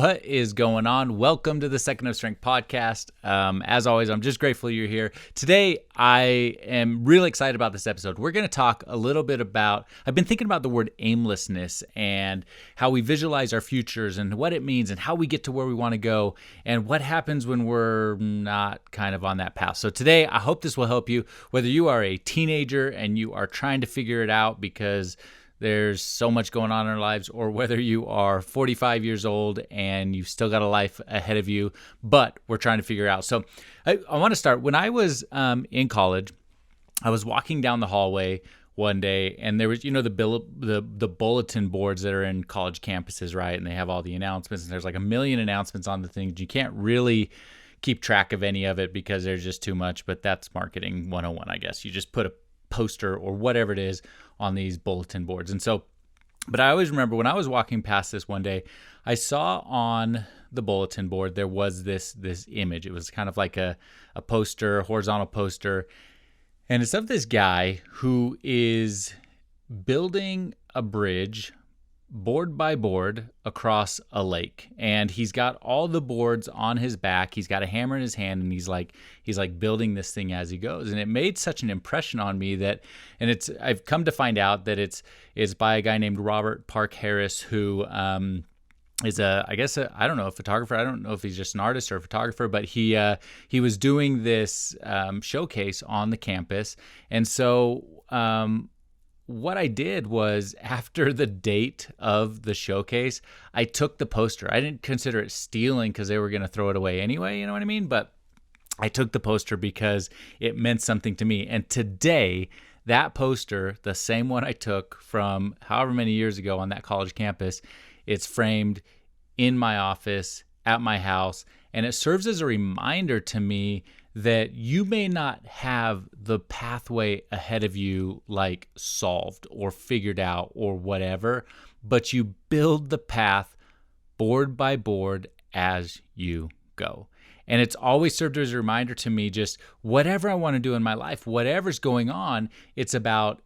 What is going on? Welcome to the Second of Strength podcast. As always, I'm just grateful you're here. Today, I am really excited about this episode. We're going to talk a little bit about, I've been thinking about the word aimlessness and how we visualize our futures and what it means and how we get to where we want to go and what happens when we're not kind of on that path. So today, I hope this will help you, whether you are a teenager and you are trying to figure it out because there's so much going on in our lives, or whether you are 45 years old and you've still got a life ahead of you, but we're trying to figure it out. So I want to start. When I was in college, I was walking down the hallway one day, and there was, the bulletin boards that are in college campuses, right? And they have all the announcements, and there's like a million announcements on the things. You can't really keep track of any of it because there's just too much, but that's marketing 101, I guess. You just put a poster or whatever it is on these bulletin boards. And so, but I always remember when I was walking past this one day, I saw on the bulletin board, there was this image. It was kind of like a poster, a horizontal poster. And it's of this guy who is building a bridge board by board across a lake, and he's got all the boards on his back. He's got a hammer in his hand, and he's like building this thing as he goes. And it made such an impression on me that, and I've come to find out that it's by a guy named Robert Park Harris, who is I don't know, a photographer. I don't know if he's just an artist or a photographer, but he was doing this showcase on the campus. And so what I did was, after the date of the showcase, I took the poster. I didn't consider it stealing because they were going to throw it away anyway, you know what I mean? But I took the poster because it meant something to me. And today, that poster, the same one I took from however many years ago on that college campus, it's framed in my office, at my house, and it serves as a reminder to me that you may not have the pathway ahead of you like solved or figured out or whatever, but you build the path board by board as you go. And it's always served as a reminder to me, just whatever I want to do in my life, whatever's going on, it's about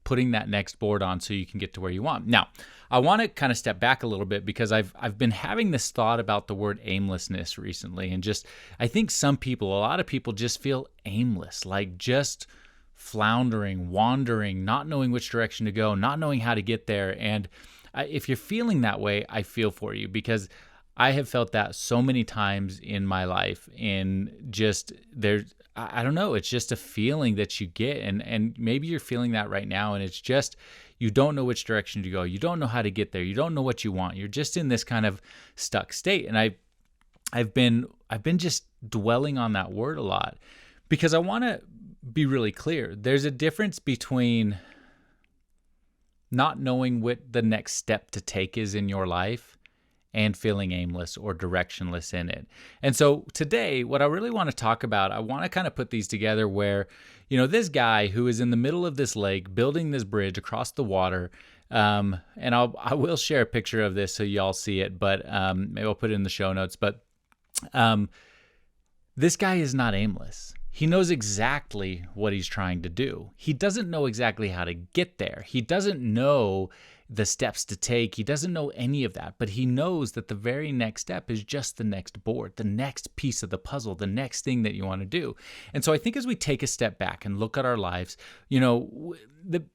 putting that next board on so you can get to where you want. Now, I want to kind of step back a little bit because I've been having this thought about the word aimlessness recently, and just I think a lot of people just feel aimless, like just floundering, wandering, not knowing which direction to go, not knowing how to get there. And if you're feeling that way, I feel for you, because I have felt that so many times in my life. In just I don't know, it's just a feeling that you get, and maybe you're feeling that right now, and it's just you don't know which direction to go. You don't know how to get there. You don't know what you want. You're just in this kind of stuck state. And I've been just dwelling on that word a lot, because I want to be really clear. There's a difference between not knowing what the next step to take is in your life and feeling aimless or directionless in it. And so today, what I really want to talk about, I want to kind of put these together where, this guy who is in the middle of this lake building this bridge across the water, and I will share a picture of this so y'all see it, but maybe I'll put it in the show notes. But this guy is not aimless. He knows exactly what he's trying to do. He doesn't know exactly how to get there. He doesn't know the steps to take. He doesn't know any of that, but he knows that the very next step is just the next board, the next piece of the puzzle, the next thing that you want to do. And so I think as we take a step back and look at our lives,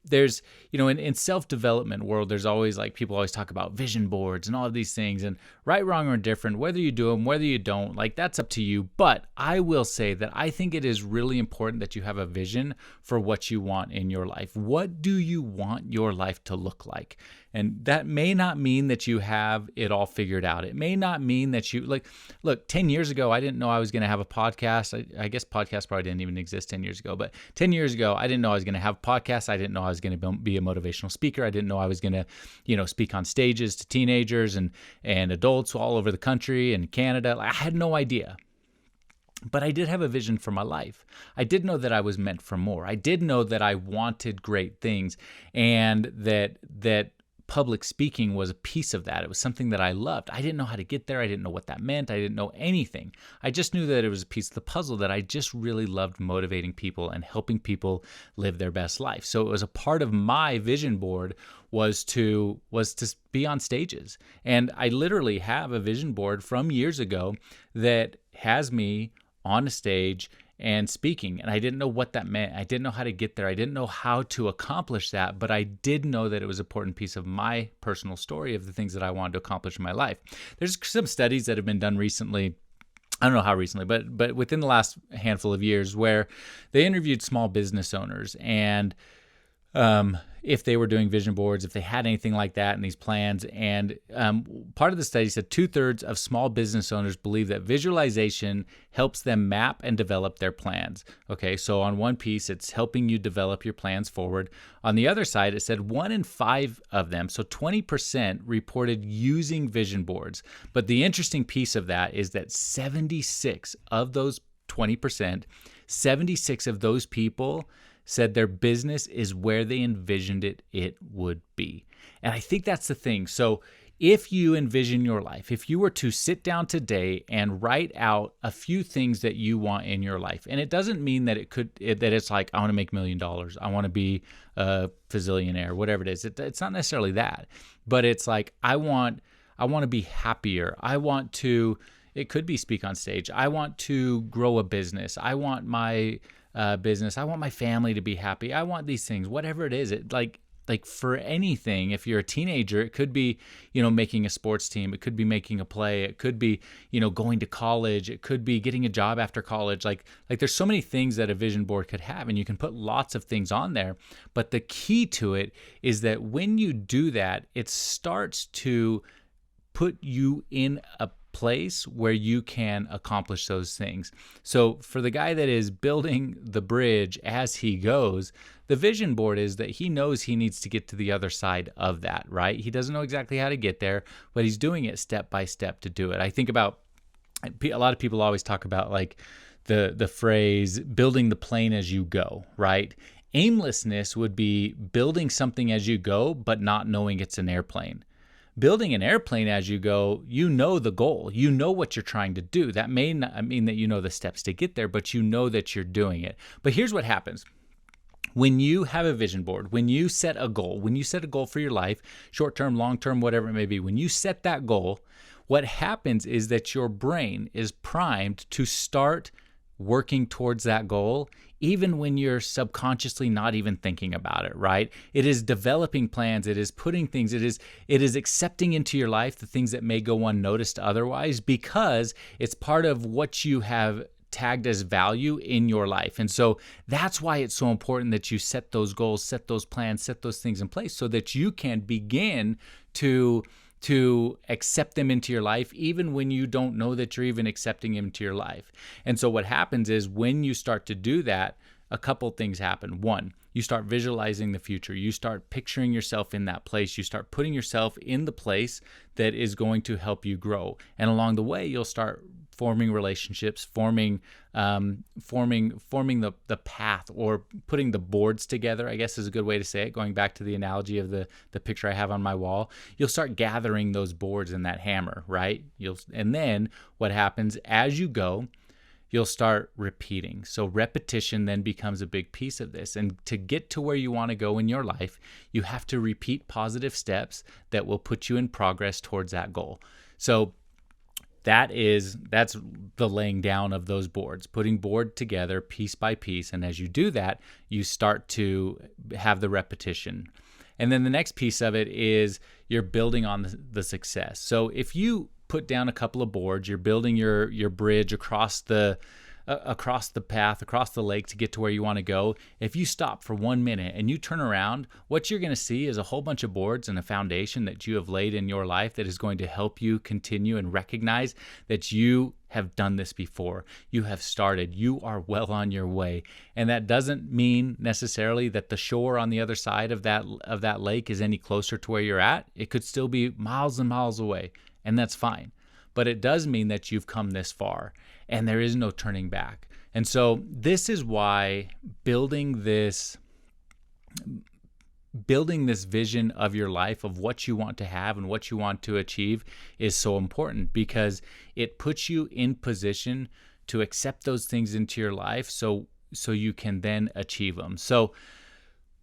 there's, in self-development world, there's always people always talk about vision boards and all of these things, and right, wrong, or indifferent, whether you do them, whether you don't, that's up to you. But I will say that I think it is really important that you have a vision for what you want in your life. What do you want your life to look like? And that may not mean that you have it all figured out. It may not mean that you, look, 10 years ago, I didn't know I was going to have a podcast. I guess podcasts probably didn't even exist 10 years ago, but 10 years ago, I didn't know I was going to have podcasts. I didn't know I was going to be a motivational speaker. I didn't know I was going to, speak on stages to teenagers and adults all over the country and Canada. I had no idea. But I did have a vision for my life. I did know that I was meant for more. I did know that I wanted great things, and that public speaking was a piece of that. It was something that I loved. I didn't know how to get there. I didn't know what that meant. I didn't know anything. I just knew that it was a piece of the puzzle that I just really loved motivating people and helping people live their best life. So it was a part of my vision board was to be on stages. And I literally have a vision board from years ago that has me on a stage and speaking. And I didn't know what that meant. I didn't know how to get there. I didn't know how to accomplish that, but I did know that it was an important piece of my personal story of the things that I wanted to accomplish in my life. There's some studies that have been done recently. I don't know how recently, but within the last handful of years, where they interviewed small business owners and if they were doing vision boards, if they had anything like that in these plans. And part of the study said 2/3 of small business owners believe that visualization helps them map and develop their plans. Okay, so on one piece, it's helping you develop your plans forward. On the other side, it said 1 in 5 of them, so 20% reported using vision boards. But the interesting piece of that is that 76 of those 20%, 76 of those people said their business is where they envisioned it would be. And I think that's the thing. So if you envision your life, if you were to sit down today and write out a few things that you want in your life, and it doesn't mean that it's like, I want to make $1 million, I want to be a bazillionaire, whatever it is. It's not necessarily that, but it's like, I want to be happier. It could be speak on stage. I want to grow a business. I want my business. I want my family to be happy. I want these things, whatever it is. It like for anything, if you're a teenager, it could be, making a sports team. It could be making a play. It could be, going to college. It could be getting a job after college. Like there's so many things that a vision board could have, and you can put lots of things on there. But the key to it is that when you do that, it starts to put you in a place where you can accomplish those things. So for the guy that is building the bridge as he goes, the vision board is that he knows he needs to get to the other side of that, right? He doesn't know exactly how to get there, but he's doing it step by step to do it. I think about, a lot of people always talk about like the phrase building the plane as you go, right? Aimlessness would be building something as you go, but not knowing it's an airplane. Building an airplane as you go, you know the goal. You know what you're trying to do. That may not mean that you know the steps to get there, but you know that you're doing it. But here's what happens. When you have a vision board, when you set a goal for your life, short-term, long-term, whatever it may be, when you set that goal, what happens is that your brain is primed to start working towards that goal, even when you're subconsciously not even thinking about it, right? It is developing plans. It is putting things, it is accepting into your life the things that may go unnoticed otherwise, because it's part of what you have tagged as value in your life. And so that's why it's so important that you set those goals, set those plans, set those things in place so that you can begin to accept them into your life, even when you don't know that you're even accepting them into your life. And so what happens is when you start to do that, a couple things happen. One, you start visualizing the future. You start picturing yourself in that place. You start putting yourself in the place that is going to help you grow. And along the way, you'll start forming relationships, forming the path, or putting the boards together, I guess is a good way to say it, going back to the analogy of the picture I have on my wall. You'll start gathering those boards in that hammer, right? And then what happens as you go, you'll start repeating. So repetition then becomes a big piece of this. And to get to where you want to go in your life, you have to repeat positive steps that will put you in progress towards that goal. So that's the laying down of those boards, putting board together piece by piece. And as you do that, you start to have the repetition. And then the next piece of it is you're building on the success. So if you put down a couple of boards, you're building your bridge across the path, across the lake to get to where you want to go. If you stop for 1 minute and you turn around, what you're going to see is a whole bunch of boards and a foundation that you have laid in your life that is going to help you continue and recognize that you have done this before. You have started. You are well on your way. And that doesn't mean necessarily that the shore on the other side of that lake is any closer to where you're at. It could still be miles and miles away, and that's fine. But it does mean that you've come this far and there is no turning back. And so this is why building this building this vision of your life of what you want to have and what you want to achieve is so important, because it puts you in position to accept those things into your life so you can then achieve them. So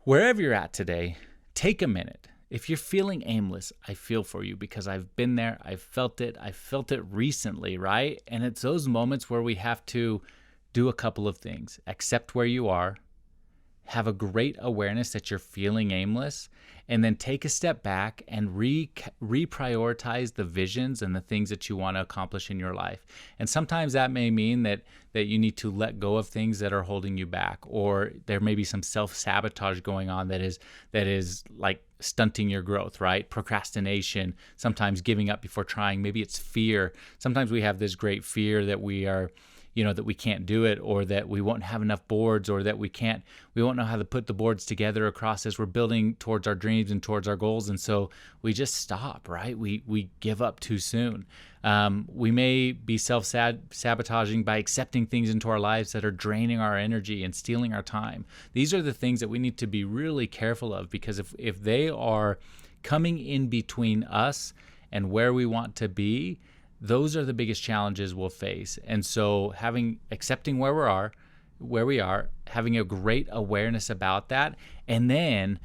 wherever you're at today, take a minute. If you're feeling aimless, I feel for you, because I've been there. I felt it recently, right? And it's those moments where we have to do a couple of things. Accept where you are, have a great awareness that you're feeling aimless, and then take a step back and reprioritize the visions and the things that you want to accomplish in your life. And sometimes that may mean that you need to let go of things that are holding you back, or there may be some self-sabotage going on that is like stunting your growth, right? Procrastination, sometimes giving up before trying. Maybe it's fear. Sometimes we have this great fear that we can't do it, or that we won't have enough boards, or that we won't know how to put the boards together across as we're building towards our dreams and towards our goals. And so we just stop, right? We give up too soon. We may be self-sabotaging by accepting things into our lives that are draining our energy and stealing our time. These are the things that we need to be really careful of, because if they are coming in between us and where we want to be, those are the biggest challenges we'll face. And so accepting where we are, having a great awareness about that, and then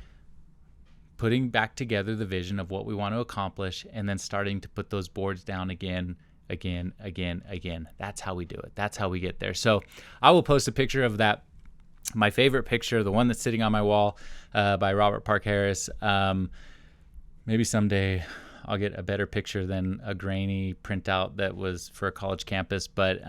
putting back together the vision of what we want to accomplish, and then starting to put those boards down again. That's how we do it. That's how we get there. So I will post a picture of that. My favorite picture, the one that's sitting on my wall, by Robert Park Harris. Maybe someday I'll get a better picture than a grainy printout that was for a college campus, but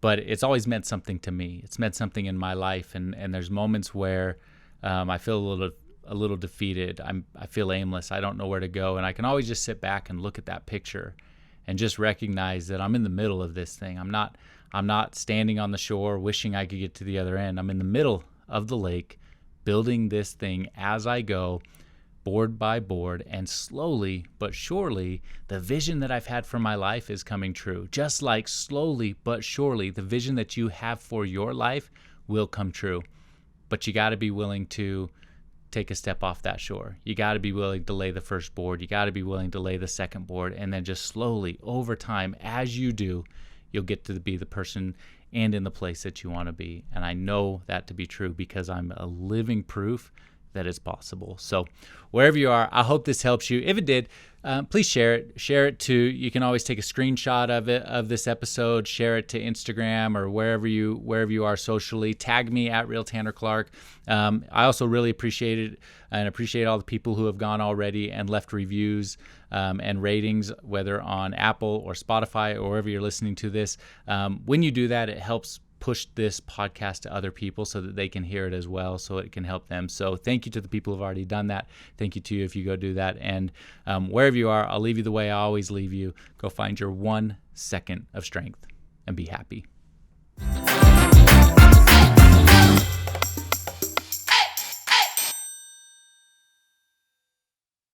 it's always meant something to me. It's meant something in my life, and there's moments where I feel a little defeated. I feel aimless. I don't know where to go, and I can always just sit back and look at that picture and just recognize that I'm in the middle of this thing. I'm not standing on the shore wishing I could get to the other end. I'm in the middle of the lake, building this thing as I go, board by board, and slowly but surely the vision that I've had for my life is coming true. Just like slowly but surely the vision that you have for your life will come true. But you got to be willing to take a step off that shore. You got to be willing to lay the first board. You got to be willing to lay the second board, and then just slowly over time, as you do, you'll get to be the person and in the place that you want to be. And I know that to be true because I'm a living proof that it's possible. So wherever you are, I hope this helps you. If it did, please share it. Share it to, you can always take a screenshot of this episode, share it to Instagram or wherever you are socially. Tag me at Real Tanner Clark. I also really appreciate it and appreciate all the people who have gone already and left reviews and ratings, whether on Apple or Spotify or wherever you're listening to this. When you do that, it helps push this podcast to other people so that they can hear it as well, so it can help them. So thank you to the people who've already done that. Thank you to you if you go do that. And wherever you are, I'll leave you the way I always leave you. Go find your 1 second of strength and be happy.